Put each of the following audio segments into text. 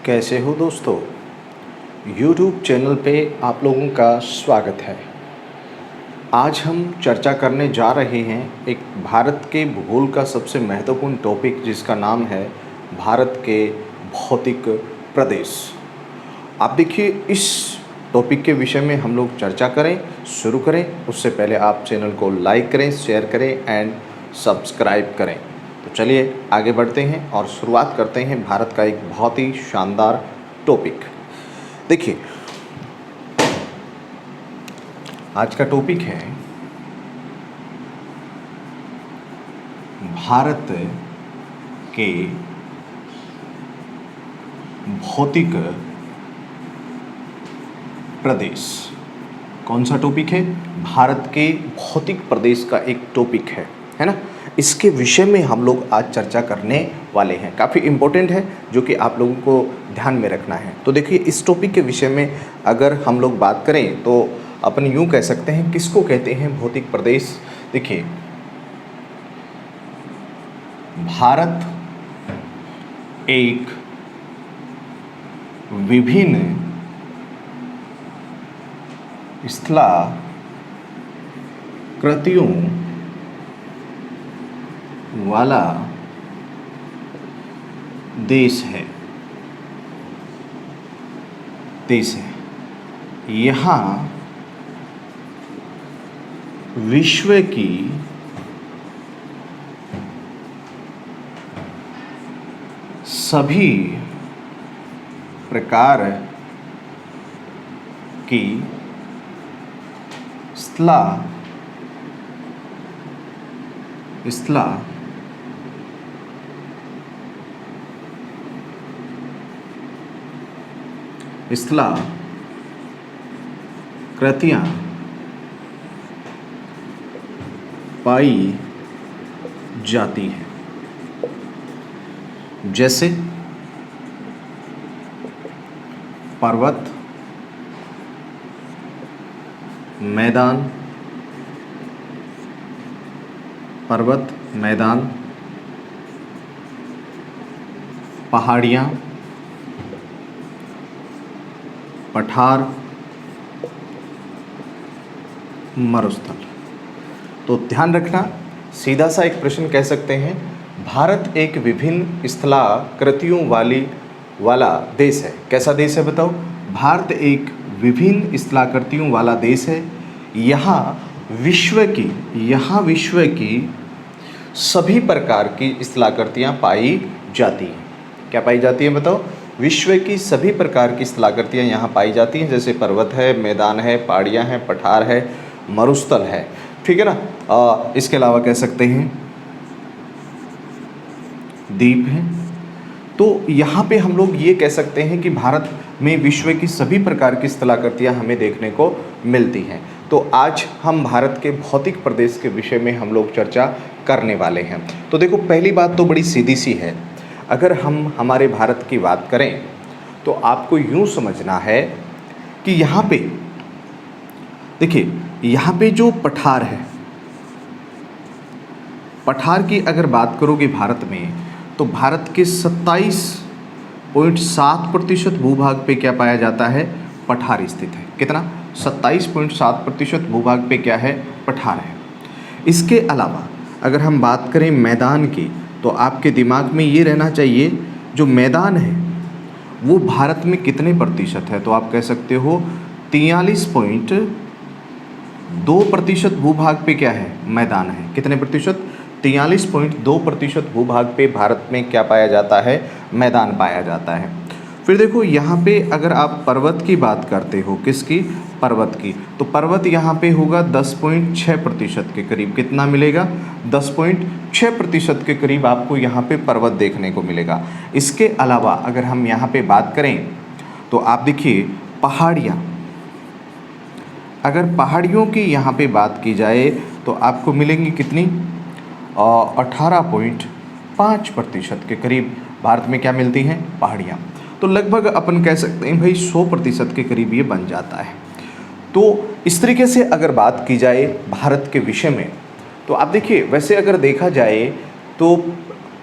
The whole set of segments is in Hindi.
कैसे हो दोस्तों। YouTube चैनल पे आप लोगों का स्वागत है। आज हम चर्चा करने जा रहे हैं एक भारत के भूगोल का सबसे महत्वपूर्ण टॉपिक, जिसका नाम है भारत के भौतिक प्रदेश। आप देखिए, इस टॉपिक के विषय में हम लोग चर्चा शुरू करें उससे पहले आप चैनल को लाइक करें, शेयर करें एंड सब्सक्राइब करें। तो चलिए आगे बढ़ते हैं और शुरुआत करते हैं भारत का एक बहुत ही शानदार टॉपिक। देखिए, आज का टॉपिक है भारत के भौतिक प्रदेश। कौन सा टॉपिक है? भारत के भौतिक प्रदेश का एक टॉपिक है ना। इसके विषय में हम लोग आज चर्चा करने वाले हैं। काफ़ी इम्पोर्टेंट है, जो कि आप लोगों को ध्यान में रखना है। तो देखिए, इस टॉपिक के विषय में अगर हम लोग बात करें तो अपन यूँ कह सकते हैं, किसको कहते हैं भौतिक प्रदेश। देखिए, भारत एक विभिन्न स्थलाकृतियों वाला देश है। यहाँ विश्व की सभी प्रकार की स्थलाकृतियाँ पाई जाती हैं। जैसे पर्वत, मैदान, पहाड़ियाँ, पठार, मरुस्थल। तो ध्यान रखना, सीधा सा एक प्रश्न कह सकते हैं, भारत एक विभिन्न स्थलाकृतियों वाला देश है। कैसा देश है बताओ? भारत एक विभिन्न स्थलाकृतियों वाला देश है। यहाँ विश्व की सभी प्रकार की स्थलाकृतियाँ पाई जाती हैं। क्या पाई जाती हैं बताओ? विश्व की सभी प्रकार की स्थलाकृतियाँ यहाँ पाई जाती हैं। जैसे पर्वत है, मैदान है, पहाड़ियाँ हैं, पठार है, मरुस्थल है। ठीक है ना। इसके अलावा कह सकते हैं द्वीप है। तो यहाँ पे हम लोग ये कह सकते हैं कि भारत में विश्व की सभी प्रकार की स्थलाकृतियाँ हमें देखने को मिलती हैं। तो आज हम भारत के भौतिक प्रदेश के विषय में हम लोग चर्चा करने वाले हैं। तो देखो, पहली बात तो बड़ी सीधी सी है। अगर हम हमारे भारत की बात करें तो आपको यूँ समझना है कि यहाँ पे देखिए, यहाँ पे जो पठार है, पठार की अगर बात करोगे भारत में, तो भारत के 27.7% भूभाग पे क्या पाया जाता है? पठार स्थित है। कितना? 27.7% भूभाग पे क्या है? पठार है। इसके अलावा अगर हम बात करें मैदान की, तो आपके दिमाग में ये रहना चाहिए, जो मैदान है वो भारत में कितने प्रतिशत है? तो आप कह सकते हो 43.2% भूभाग पे क्या है? मैदान है। कितने प्रतिशत? 43.2% भूभाग पे भारत में क्या पाया जाता है? मैदान पाया जाता है। फिर देखो, यहाँ पे अगर आप पर्वत की बात करते हो, किसकी? पर्वत की, तो पर्वत यहाँ पे होगा 10.6% के करीब। कितना मिलेगा? 10.6% के करीब आपको यहाँ पे पर्वत देखने को मिलेगा। इसके अलावा अगर हम यहाँ पे बात करें तो आप देखिए, पहाड़ियाँ, अगर पहाड़ियों की यहाँ पे बात की जाए तो आपको मिलेंगी कितनी? 18.5% के करीब भारत में क्या मिलती हैं? पहाड़ियाँ। तो लगभग अपन कह सकते हैं भाई 100% के करीब ये बन जाता है। तो इस तरीके से अगर बात की जाए भारत के विषय में, तो आप देखिए, वैसे अगर देखा जाए तो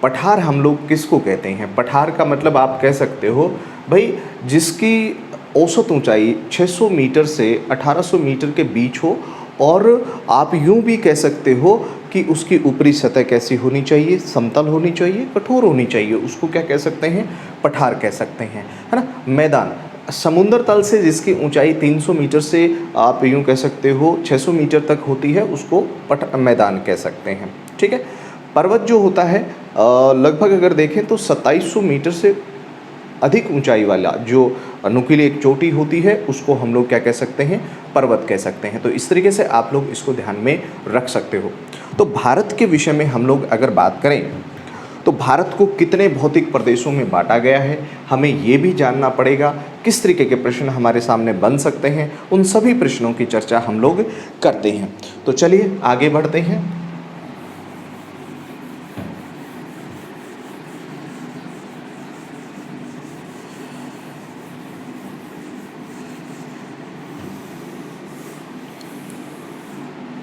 पठार हम लोग किसको कहते हैं? पठार का मतलब आप कह सकते हो भाई जिसकी औसत ऊंचाई 600 मीटर से 1800 मीटर के बीच हो, और आप यूं भी कह सकते हो कि उसकी ऊपरी सतह कैसी होनी चाहिए, समतल होनी चाहिए, कठोर होनी चाहिए, उसको क्या कह सकते हैं, पठार कह सकते हैं, है ना। मैदान, समुद्र तल से जिसकी ऊंचाई 300 मीटर से आप यूं कह सकते हो 600 मीटर तक होती है, उसको मैदान कह सकते हैं, ठीक है। पर्वत जो होता है लगभग अगर देखें तो 2700 मीटर से अधिक ऊंचाई वाला जो नुकीली एक चोटी होती है, उसको हम लोग क्या कह सकते हैं, पर्वत कह सकते हैं। तो इस तरीके से आप लोग इसको ध्यान में रख सकते हो। तो भारत के विषय में हम लोग अगर बात करें तो भारत को कितने भौतिक प्रदेशों में बांटा गया है, हमें ये भी जानना पड़ेगा। किस तरीके के प्रश्न हमारे सामने बन सकते हैं, उन सभी प्रश्नों की चर्चा हम लोग करते हैं। तो चलिए आगे बढ़ते हैं।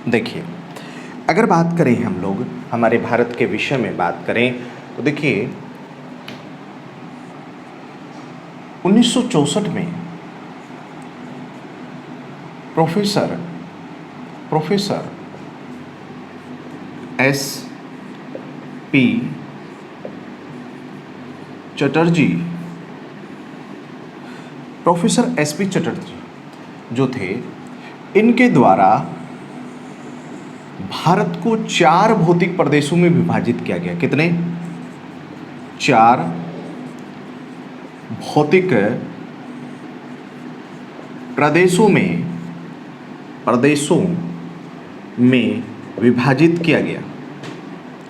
देखिए, अगर बात करें हम लोग हमारे भारत के विषय में बात करें तो देखिए 1964 में प्रोफेसर एस पी चटर्जी जो थे, इनके द्वारा भारत को 4 भौतिक प्रदेशों में विभाजित किया गया। कितने? 4 भौतिक प्रदेशों में विभाजित किया गया।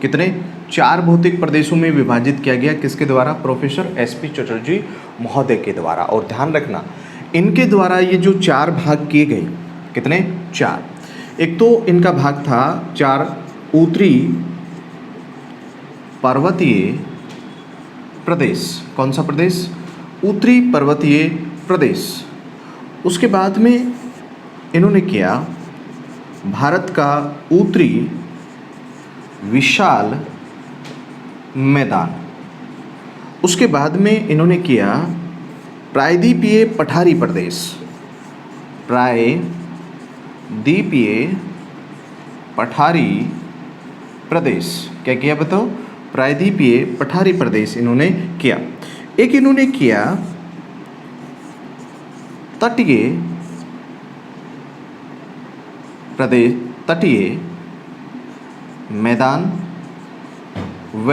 कितने? 4 भौतिक प्रदेशों में विभाजित किया गया। किसके द्वारा? प्रोफेसर एसपी चटर्जी महोदय के द्वारा। और ध्यान रखना, इनके द्वारा ये जो 4 भाग किए गए, कितने? 4। एक तो इनका भाग था 4 उत्तरी पर्वतीय प्रदेश। कौन सा प्रदेश? उत्तरी पर्वतीय प्रदेश। उसके बाद में इन्होंने किया भारत का उत्तरी विशाल मैदान। उसके बाद में इन्होंने किया प्रायद्वीपीय पठारी प्रदेश। प्रायद्वीपीय पठारी प्रदेश क्या किया बताओ? प्रायद्वीपीय पठारी प्रदेश इन्होंने किया। एक इन्होंने किया तटीय प्रदेश, तटीय मैदान व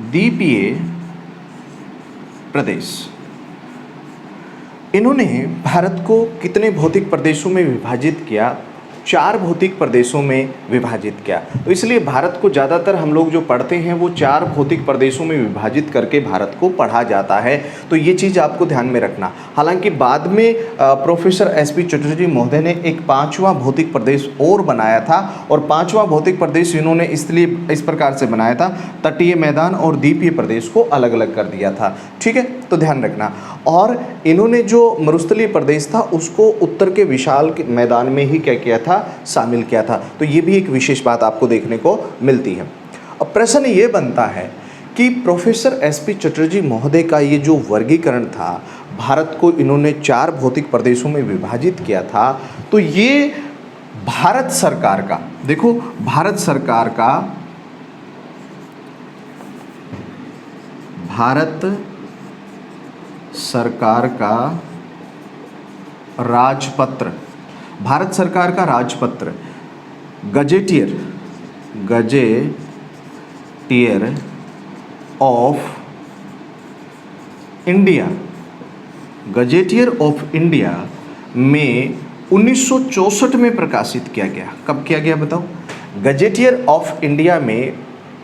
द्वीपीय प्रदेश। इन्होंने भारत को कितने भौतिक प्रदेशों में विभाजित किया? 4 भौतिक प्रदेशों में विभाजित किया। तो इसलिए भारत को ज़्यादातर हम लोग जो पढ़ते हैं वो 4 भौतिक प्रदेशों में विभाजित करके भारत को पढ़ा जाता है। तो ये चीज़ आपको ध्यान में रखना। हालांकि बाद में प्रोफेसर एसपी चटर्जी महोदय ने एक 5वां भौतिक प्रदेश और बनाया था, और 5वां भौतिक प्रदेश इन्होंने इसलिए इस प्रकार से बनाया था, तटीय मैदान और द्वीपीय प्रदेश को अलग अलग कर दिया था। ठीक है, तो ध्यान रखना। और इन्होंने जो मरुस्थलीय प्रदेश था उसको उत्तर के विशाल मैदान में ही क्या किया था? शामिल किया था। तो ये भी एक विशेष बात आपको देखने को मिलती है। अब प्रश्न ये बनता है कि प्रोफेसर एसपी चटर्जी महोदय का ये जो वर्गीकरण था, भारत को इन्होंने 4 भौतिक प्रदेशों में विभाजित किया था, तो ये भारत सरकार का, देखो भारत सरकार का राजपत्र, भारत सरकार का राजपत्र gazetteer of India, gazetteer of India में 1964 में प्रकाशित किया गया। कब किया गया बताओ? गजेटियर ऑफ इंडिया में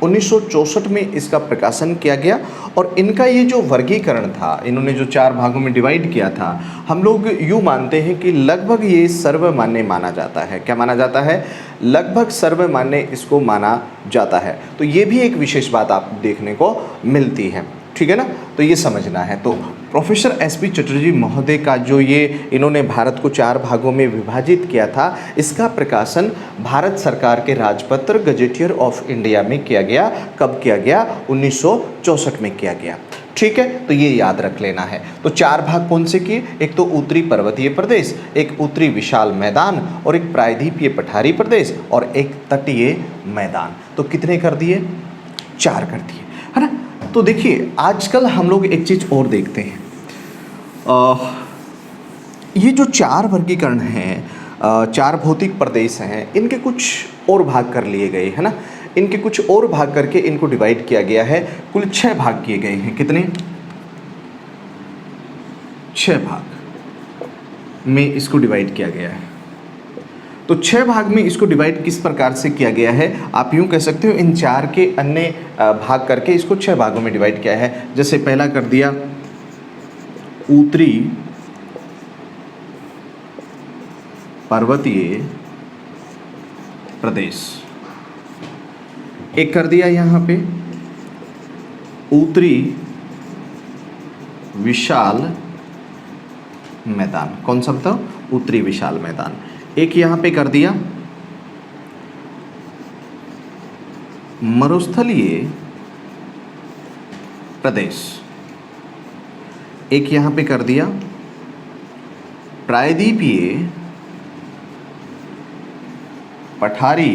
1964 में इसका प्रकाशन किया गया। और इनका ये जो वर्गीकरण था, इन्होंने जो 4 भागों में डिवाइड किया था, हम लोग यूँ मानते हैं कि लगभग ये सर्वमान्य माना जाता है। क्या माना जाता है? लगभग सर्वमान्य इसको माना जाता है। तो ये भी एक विशेष बात आप देखने को मिलती है। ठीक है ना? तो ये समझना है। तो प्रोफेसर एसपी चटर्जी महोदय का जो ये इन्होंने भारत को 4 भागों में विभाजित किया था, इसका प्रकाशन भारत सरकार के राजपत्र गजेटियर ऑफ इंडिया में किया गया। कब किया गया? 1964 में किया गया। ठीक है, तो ये याद रख लेना है। तो 4 भाग कौन से किए, एक तो उत्तरी पर्वतीय प्रदेश, एक उत्तरी विशाल मैदान, और एक प्रायद्वीपीय पठारी प्रदेश, और एक तटीय मैदान। तो कितने कर दिए, 4 कर दिए, है ना। तो देखिए आजकल हम लोग एक चीज़ और देखते हैं, ये जो 4 वर्गीकरण हैं, 4 भौतिक प्रदेश हैं, इनके कुछ और भाग कर लिए गए, है ना। इनके कुछ और भाग करके इनको डिवाइड किया गया है। कुल 6 भाग किए गए हैं। कितने, 6 भाग में इसको डिवाइड किया गया है। तो 6 भाग में इसको डिवाइड किस प्रकार से किया गया है, आप यूं कह सकते हो इन 4 के अन्य भाग करके इसको 6 भागों में डिवाइड किया है। जैसे पहला कर दिया उत्तरी पर्वतीय प्रदेश, एक कर दिया यहाँ पे उत्तरी विशाल मैदान। कौन सा बताओ, उत्तरी विशाल मैदान। एक यहाँ पे कर दिया मरुस्थलीय प्रदेश, एक यहाँ पे कर दिया प्रायद्वीपीय पठारी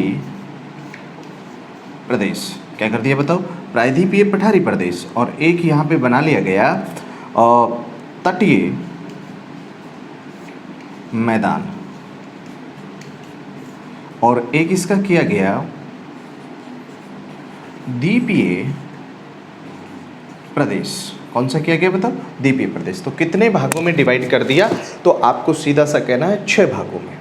प्रदेश। क्या कर दिया बताओ, प्रायद्वीपीय पठारी प्रदेश। और एक यहाँ पे बना लिया गया तटीय मैदान, और एक इसका किया गया द्वीपीय प्रदेश। कौन सा किया गया बताओ, द्वीपीय प्रदेश। तो कितने भागों में डिवाइड कर दिया, तो आपको सीधा सा कहना है 6 भागों में,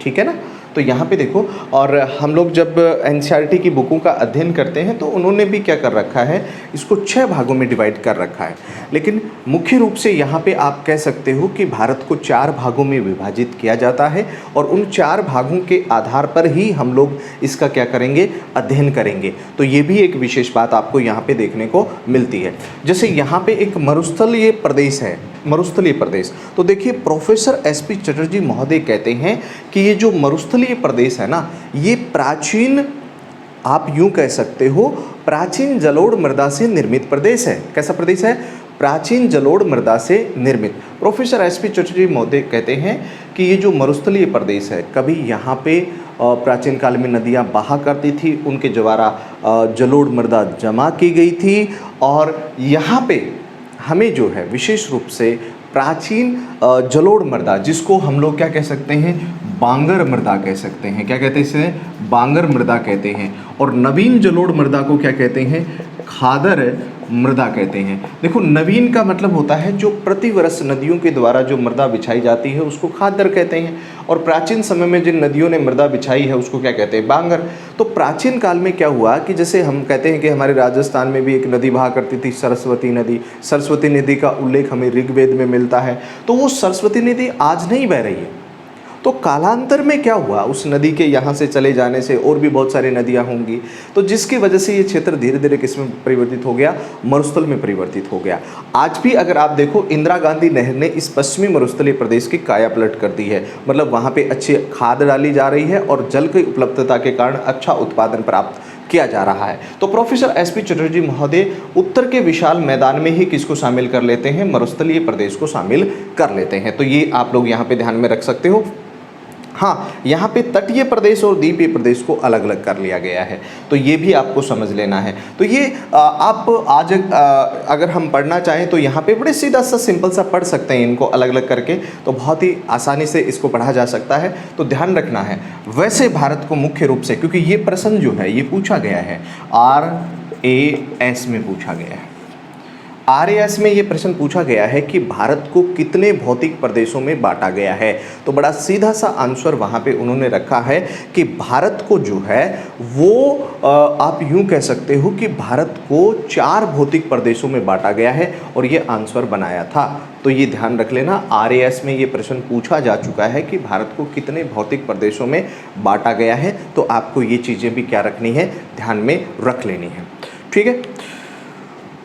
ठीक है ना। तो यहाँ पे देखो, और हम लोग जब एनसीईआरटी की बुकों का अध्ययन करते हैं तो उन्होंने भी क्या कर रखा है, इसको 6 भागों में डिवाइड कर रखा है। लेकिन मुख्य रूप से यहाँ पे आप कह सकते हो कि भारत को 4 भागों में विभाजित किया जाता है, और उन 4 भागों के आधार पर ही हम लोग इसका क्या करेंगे, अध्ययन करेंगे। तो ये भी एक विशेष बात आपको यहाँ पे देखने को मिलती है। जैसे यहाँ पे एक मरुस्थलीय प्रदेश है, मरुस्थलीय प्रदेश। तो देखिए प्रोफेसर एसपी चटर्जी महोदय कहते हैं कि ये जो मरुस्थलीय प्रदेश है ना, ये प्राचीन, आप यूं कह सकते हो प्राचीन जलोढ़ मृदा से निर्मित प्रदेश है। कैसा प्रदेश है, प्राचीन जलोढ़ मृदा से निर्मित। प्रोफेसर एसपी चटर्जी महोदय कहते हैं कि ये जो मरुस्थलीय प्रदेश है, कभी यहाँ पे प्राचीन काल में नदियाँ बहा करती थी, उनके द्वारा जलोढ़ मृदा जमा की गई थी, और यहाँ पे हमें जो है विशेष रूप से प्राचीन जलोढ़ मृदा, जिसको हम लोग क्या कह सकते हैं, बांगर मृदा कह सकते हैं। क्या कहते हैं इसे, बांगर मृदा कहते हैं। और नवीन जलोढ़ मृदा को क्या कहते हैं, खादर मृदा कहते हैं। देखो नवीन का मतलब होता है जो प्रतिवर्ष नदियों के द्वारा जो मृदा बिछाई जाती है उसको खादर कहते हैं, और प्राचीन समय में जिन नदियों ने मृदा बिछाई है उसको क्या कहते हैं, बांगर। तो प्राचीन काल में क्या हुआ कि जैसे हम कहते हैं कि हमारे राजस्थान में भी एक नदी बहा करती थी, सरस्वती नदी। सरस्वती नदी का उल्लेख हमें ऋग्वेद में मिलता है। तो वो सरस्वती नदी आज नहीं बह रही है, तो कालांतर में क्या हुआ, उस नदी के यहाँ से चले जाने से और भी बहुत सारी नदियाँ होंगी, तो जिसकी वजह से ये क्षेत्र धीरे धीरे किस में परिवर्तित हो गया, मरुस्थल में परिवर्तित हो गया। आज भी अगर आप देखो, इंदिरा गांधी नहर ने इस पश्चिमी मरुस्थलीय प्रदेश की काया पलट कर दी है। मतलब वहाँ पे अच्छी खाद डाली जा रही है और जल की उपलब्धता के कारण अच्छा उत्पादन प्राप्त किया जा रहा है। तो प्रोफेसर एसपी चटर्जी महोदय उत्तर के विशाल मैदान में ही किसको शामिल कर लेते हैं, मरुस्थलीय प्रदेश को शामिल कर लेते हैं। तो ये आप लोग यहाँ पे ध्यान में रख सकते हो। हाँ, यहाँ पे तटीय प्रदेश और द्वीपीय प्रदेश को अलग अलग कर लिया गया है, तो ये भी आपको समझ लेना है। तो ये आप आज अगर हम पढ़ना चाहें तो यहाँ पे बड़े सीधा सा सिंपल सा पढ़ सकते हैं इनको अलग अलग करके, तो बहुत ही आसानी से इसको पढ़ा जा सकता है। तो ध्यान रखना है। वैसे भारत को मुख्य रूप से, क्योंकि ये प्रश्न जो है ये पूछा गया है RAS में पूछा गया है, RAS में ये प्रश्न पूछा गया है कि भारत को कितने भौतिक प्रदेशों में बांटा गया है। तो बड़ा सीधा सा आंसर वहाँ पे उन्होंने रखा है कि भारत को जो है वो आप यूँ कह सकते हो कि भारत को 4 भौतिक प्रदेशों में बांटा गया है, और ये आंसर बनाया था। तो ये ध्यान रख लेना, RAS में ये प्रश्न पूछा जा चुका है कि भारत को कितने भौतिक प्रदेशों में बांटा गया है। तो आपको ये चीज़ें भी क्या रखनी है, ध्यान में रख लेनी है, ठीक है।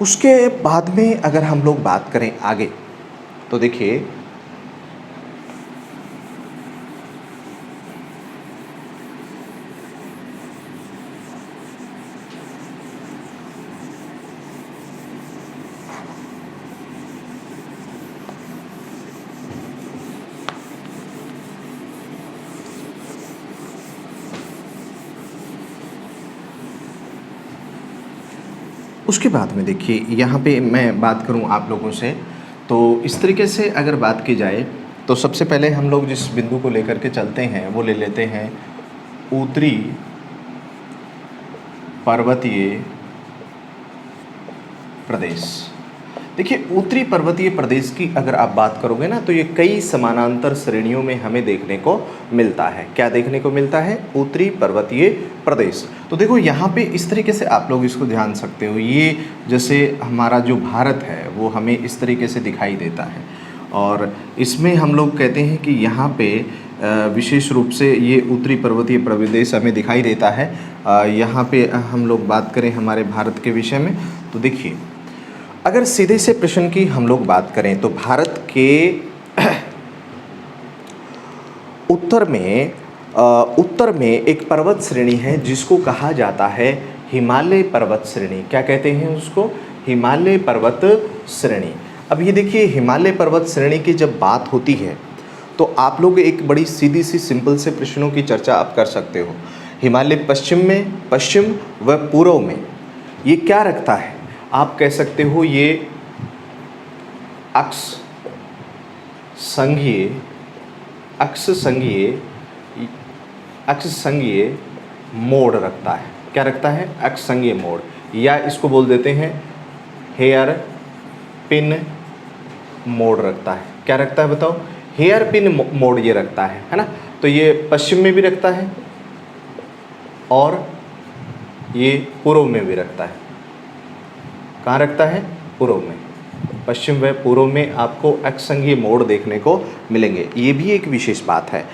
उसके बाद में अगर हम लोग बात करें आगे, तो देखिए उसके बाद में देखिए यहाँ पे मैं बात करूँ आप लोगों से, तो इस तरीके से अगर बात की जाए तो सबसे पहले हम लोग जिस बिंदु को लेकर के चलते हैं वो ले लेते हैं उत्तरी पर्वतीय प्रदेश। देखिए उत्तरी पर्वतीय प्रदेश की अगर आप बात करोगे ना तो ये कई समानांतर श्रेणियों में हमें देखने को मिलता है। क्या देखने को मिलता है? उत्तरी पर्वतीय प्रदेश। तो देखो यहाँ पे इस तरीके से आप लोग इसको ध्यान सकते हो, ये जैसे हमारा जो भारत है वो हमें इस तरीके से दिखाई देता है और इसमें हम लोग कहते हैं कि यहाँ पे विशेष रूप से ये उत्तरी पर्वतीय प्रदेश हमें दिखाई देता है। यहाँ पे हम लोग बात करें हमारे भारत के विषय में तो देखिए अगर सीधे से प्रश्न की हम लोग बात करें तो भारत के उत्तर में एक पर्वत श्रेणी है जिसको कहा जाता है हिमालय पर्वत श्रेणी। क्या कहते हैं उसको? हिमालय पर्वत श्रेणी। अब ये देखिए हिमालय पर्वत श्रेणी की जब बात होती है तो आप लोग एक बड़ी सीधी सी सिंपल से प्रश्नों की चर्चा आप कर सकते हो। हिमालय पश्चिम व पूर्व में ये क्या रखता है? आप कह सकते हो ये अक्ष संघीय मोड़ रखता है। क्या रखता है? अक्ष संघीय मोड़, या इसको बोल देते हैं हेयर पिन मोड़ रखता है। क्या रखता है बताओ? हेयर पिन मोड़ ये रखता है ना। तो ये पश्चिम में भी रखता है और ये पूर्व में भी रखता है। कहाँ रखता है? पूर्व में। पश्चिम व पूर्व में आपको अक्षसंघीय मोड़ देखने को मिलेंगे, ये भी एक विशेष बात है।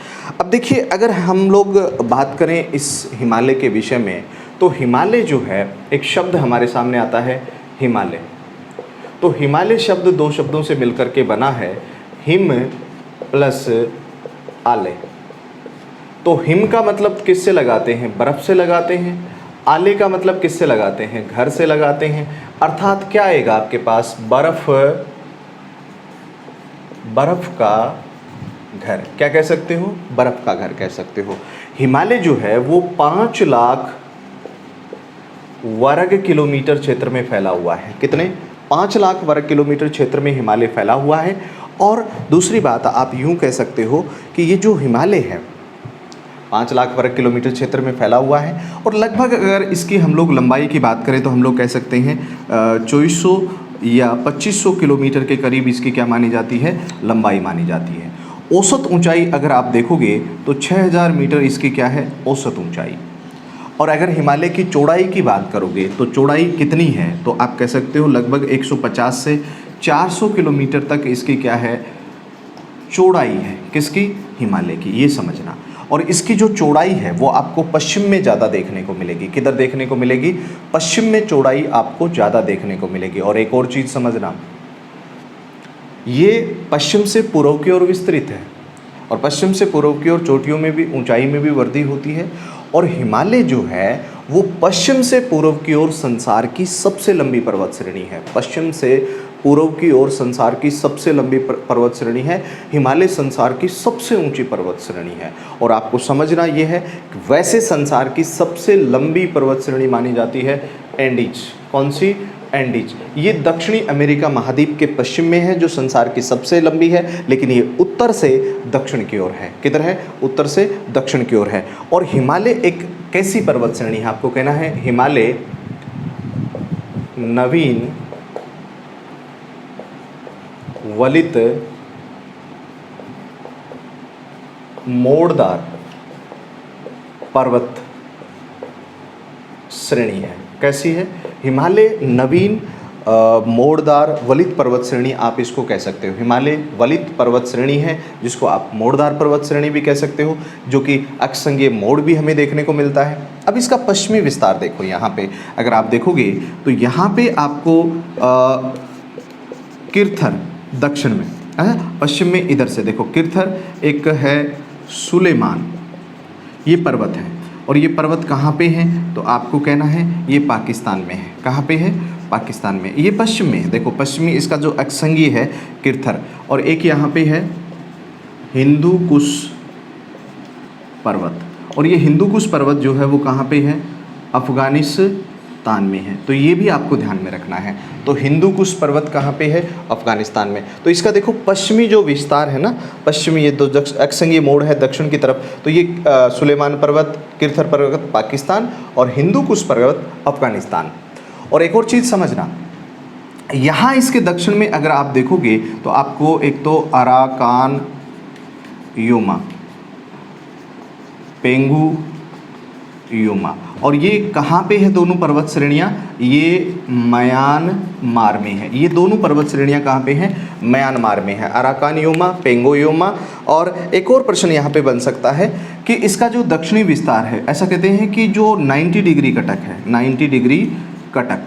अब देखिए अगर हम लोग बात करें इस हिमालय के विषय में तो हिमालय जो है एक शब्द हमारे सामने आता है हिमालय। तो हिमालय शब्द दो शब्दों से मिलकर के बना है, हिम प्लस आले। तो हिम का मतलब किससे लगाते हैं? बर्फ़ से लगाते हैं। आले का मतलब किससे लगाते हैं? घर से लगाते हैं। अर्थात क्या आएगा आपके पास? बर्फ का घर। क्या कह सकते हो? बर्फ का घर कह सकते हो। हिमालय जो है वो 5 लाख वर्ग किलोमीटर क्षेत्र में फैला हुआ है। कितने? 5 लाख वर्ग किलोमीटर क्षेत्र में हिमालय फैला हुआ है। और दूसरी बात आप यूं कह सकते हो कि ये जो हिमालय है 5 लाख वर्ग किलोमीटर क्षेत्र में फैला हुआ है और लगभग अगर इसकी हम लोग लंबाई की बात करें तो हम लोग कह सकते हैं 2400 या 2500 किलोमीटर के करीब इसकी क्या मानी जाती है? लंबाई मानी जाती है। औसत ऊंचाई अगर आप देखोगे तो 6000 मीटर इसकी क्या है? औसत ऊंचाई। और अगर हिमालय की चौड़ाई की बात करोगे तो चौड़ाई कितनी है? तो आप कह सकते हो लगभग 150 से 400 किलोमीटर तक इसकी क्या है? चौड़ाई है। किसकी? हिमालय की। ये समझना। और इसकी जो चौड़ाई है वो आपको पश्चिम में ज़्यादा देखने को मिलेगी। किधर देखने को मिलेगी? पश्चिम में चौड़ाई आपको ज़्यादा देखने को मिलेगी। और एक और चीज़ समझना, ये पश्चिम से पूर्व की ओर विस्तृत है और पश्चिम से पूर्व की ओर चोटियों में भी ऊंचाई में भी वृद्धि होती है। और हिमालय जो है वो पश्चिम से पूर्व की ओर संसार की सबसे लंबी पर्वत श्रेणी है। पश्चिम से पूर्व की ओर संसार की सबसे लंबी पर्वत श्रेणी है। हिमालय संसार की सबसे ऊंची पर्वत श्रेणी है। और आपको समझना ये है कि वैसे संसार की सबसे लंबी पर्वत श्रेणी मानी जाती है एंडीज। कौन सी? एंडीज। ये दक्षिणी अमेरिका महाद्वीप के पश्चिम में है जो संसार की सबसे लंबी है, लेकिन ये उत्तर से दक्षिण की ओर है। किधर है? उत्तर से दक्षिण की ओर है। और हिमालय एक कैसी पर्वत श्रेणी है? आपको कहना है हिमालय नवीन वलित मोड़दार पर्वत श्रेणी है। कैसी है? हिमालय नवीन मोड़दार वलित पर्वत श्रेणी आप इसको कह सकते हो। हिमालय वलित पर्वत श्रेणी है जिसको आप मोड़दार पर्वत श्रेणी भी कह सकते हो, जो कि अक्षसंघीय मोड़ भी हमें देखने को मिलता है। अब इसका पश्चिमी विस्तार देखो। यहाँ पे अगर आप देखोगे तो यहाँ पे आपको किरथर दक्षिण में, पश्चिम में इधर से देखो किरथर, एक है सुलेमान, ये पर्वत है। और ये पर्वत कहाँ पे है? तो आपको कहना है ये पाकिस्तान में है। कहाँ पे है? पाकिस्तान में। ये पश्चिम में, देखो पश्चिमी इसका जो अक्षसंघीय है किरथर। और एक यहाँ पे है हिंदू कुश पर्वत। और ये हिंदू कुश पर्वत जो है वो कहाँ पे है? तान में है, तो ये भी आपको ध्यान में रखना है। तो हिंदू कुश पर्वत कहाँ पे है? अफगानिस्तान में। तो इसका देखो पश्चिमी जो विस्तार है ना, पश्चिमी ये दो अक्षांशीय मोड़ है दक्षिण की तरफ, तो ये सुलेमान पर्वत, किरथर पर्वत पाकिस्तान और हिंदू कुश पर्वत अफगानिस्तान। और एक और चीज़ समझना, यहाँ इसके दक्षिण में अगर आप देखोगे तो आपको एक तो अराकान योमा, पेंगू योमा, और ये कहाँ पे है दोनों पर्वत श्रेणियाँ? ये म्यांमार में है। ये दोनों पर्वत श्रेणियाँ कहाँ पे हैं? म्यांमार में है, अराकान योमा, पेंगो योमा। और एक और प्रश्न यहाँ पे बन सकता है कि इसका जो दक्षिणी विस्तार है, ऐसा कहते हैं कि जो 90 डिग्री कटक है, 90 डिग्री कटक,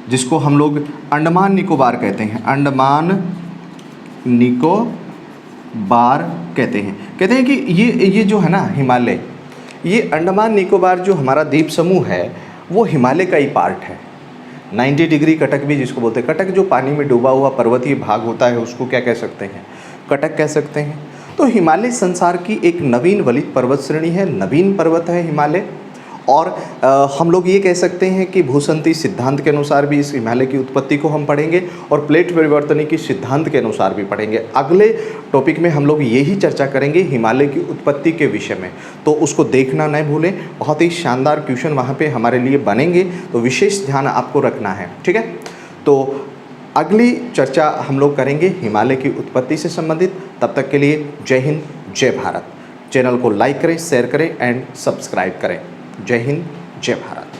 जिसको हम लोग अंडमान निकोबार कहते हैं, अंडमान निकोबार कहते हैं कि ये जो है ना हिमालय, ये अंडमान निकोबार जो हमारा द्वीप समूह है वो हिमालय का ही पार्ट है। 90 डिग्री कटक भी जिसको बोलते हैं, कटक जो पानी में डूबा हुआ पर्वतीय भाग होता है उसको क्या कह सकते हैं? कटक कह सकते हैं। तो हिमालय संसार की एक नवीन वलित पर्वत श्रेणी है, नवीन पर्वत है हिमालय। और हम लोग ये कह सकते हैं कि भूसंती सिद्धांत के अनुसार भी इस हिमालय की उत्पत्ति को हम पढ़ेंगे और प्लेट परिवर्तनिकी सिद्धांत के अनुसार भी पढ़ेंगे। अगले टॉपिक में हम लोग यही चर्चा करेंगे हिमालय की उत्पत्ति के विषय में, तो उसको देखना न भूलें। बहुत ही शानदार क्वेश्चन वहाँ पे हमारे लिए बनेंगे, तो विशेष ध्यान आपको रखना है, ठीक है। तो अगली चर्चा हम लोग करेंगे हिमालय की उत्पत्ति से संबंधित। तब तक के लिए जय हिंद, जय भारत। चैनल को लाइक करें, शेयर करें एंड सब्सक्राइब करें। जय हिंद, जय भारत।